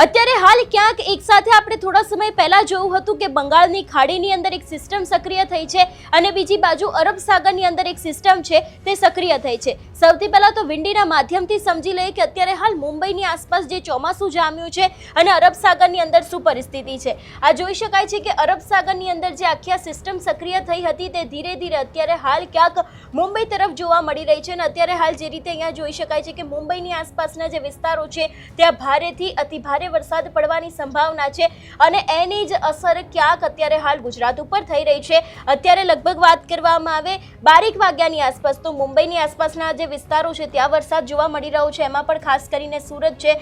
અત્યારે હાલ ક્યાંક એક સાથે આપણે થોડા સમય પહેલા જોયું હતું કે બંગાળની ખાડીની અંદર એક સિસ્ટમ સક્રિય થઈ છે અને બીજી બાજુ અરબ સાગરની અંદર એક સિસ્ટમ છે તે સક્રિય થઈ છે। સૌથી પહેલા તો વિંડીના માધ્યમથી સમજી લઈએ કે અત્યારે હાલ મુંબઈની આસપાસ જે ચોમાસું જામ્યું છે અને અરબ સાગરની અંદર શું પરિસ્થિતિ છે। આ જોઈ શકાય છે કે અરબ સાગરની અંદર જે આખી સિસ્ટમ સક્રિય થઈ હતી તે ધીરે ધીરે અત્યારે હાલ ક્યાંક મુંબઈ તરફ જોવા મળી રહી છે અને અત્યારે હાલ જે રીતે અહીંયા જોઈ શકાય છે કે મુંબઈની આસપાસના જે વિસ્તારો છે ત્યાં ભારેથી અતિભારે વરસાદ પડવાની સંભાવના છે અને એની જ અસર ક્યાંક અત્યારે હાલ ગુજરાત ઉપર થઈ રહી છે। અત્યારે લગભગ વાત કરવામાં આવે 12 વાગ્યાની આસપાસ તો મુંબઈની આસપાસના જે વિસ્તારો છે ત્યાં વરસાદ જોવા મળી રહ્યો છે। એમાં પણ ખાસ કરીને સુરત છે,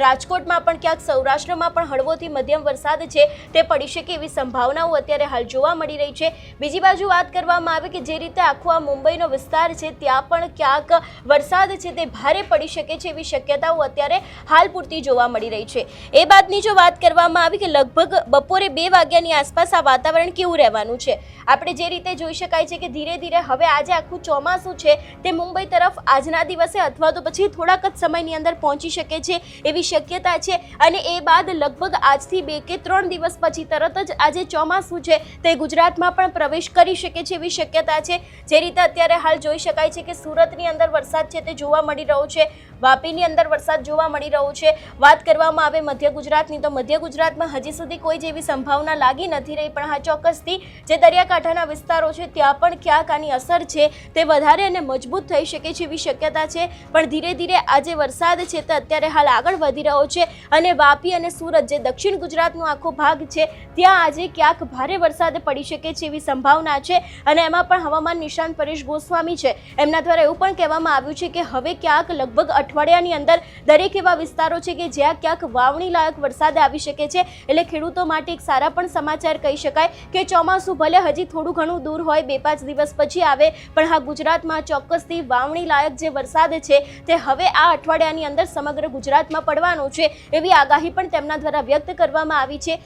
રાજકોટમાં પણ ક્યાંક સૌરાષ્ટ્રમાં પણ હળવોથી મધ્યમ વરસાદ છે તે પડી શકે એવી સંભાવનાઓ અત્યારે હાલ જોવા મળી રહી છે। બીજી બાજુ વાત કરવામાં આવે કે જે રીતે આખો આ મુંબઈનો વિસ્તાર છે ત્યાં પણ ક્યાંક વરસાદ છે તે ભારે પડી શકે છે એવી શક્યતાઓ અત્યારે હાલ પૂરતી જોવા મળી રહી છે। એ બાદની જો વાત કરવામાં આવી કે લગભગ બપોરે 2 વાગ્યાની આસપાસ આ વાતાવરણ કેવું રહેવાનું છે, આપણે જે રીતે જોઈ શકાય છે કે ધીરે ધીરે હવે આજે આખું ચોમાસું છે તે મુંબઈ તરફ આજના દિવસે અથવા તો પછી થોડાક જ સમયની અંદર પહોંચી શકે છે એવી શક્યતા છે અને એ બાદ લગભગ આજથી 2 કે 3 દિવસ પછી તરત જ આજે ચોમાસું છે તે ગુજરાતમાં પણ પ્રવેશ કરી શકે છે એવી શક્યતા છે। જે રીતે અત્યારે હાલ જોઈ શકાય છે કે સુરતની અંદર વરસાદ છે તે જોવા મળી રહ્યો છે, વાપીની અંદર વરસાદ જોવા મળી રહ્યો છે। વાત કરવામાં આવે મધ્ય ગુજરાતની તો મધ્ય ગુજરાતમાં હજી સુધી કોઈ જેવી સંભાવના લાગી નથી રહી, પણ હા ચોક્કસથી જે દરિયાકાંઠાના વિસ્તારો છે ત્યાં પણ ક્યાંક આની અસર છે તે વધારે અને મજબૂત થઈ શકે છે એવી શક્યતા છે। પણ ધીરે ધીરે આ જે વરસાદ છે તે અત્યારે હાલ આગળ વધી રહ્યો છે અને વાપી અને સુરત જે દક્ષિણ ગુજરાતનો આખો ભાગ છે ત્યાં આજે ક્યાંક ભારે વરસાદ પડી શકે છે એવી સંભાવના છે અને એમાં પણ હવામાન નિષ્ણાંત પરેશ ગોસ્વામી છે એમના દ્વારા એવું પણ કહેવામાં આવ્યું છે કે હવે ક્યાંક લગભગ અઠવાડિયાની અંદર દરેક એવા વિસ્તારો છે કે જ્યાં ક્યાંક વાવણી લાયક વરસાદ આવી શકે છે। એટલે ખેડૂતો માટે એક સારા પણ સમાચાર કહી શકાય કે ચોમાસું ભલે હજી થોડું ઘણું દૂર હોય, 2-5 દિવસ પછી આવે, પણ હા ગુજરાતમાં ચોક્કસથી વાવણી લાયક જે વરસાદ છે તે હવે આ અઠવાડિયાની અંદર સમગ્ર ગુજરાતમાં પડવાનો છે એવી આગાહી પણ તેમના દ્વારા વ્યક્ત કરવામાં આવી છે।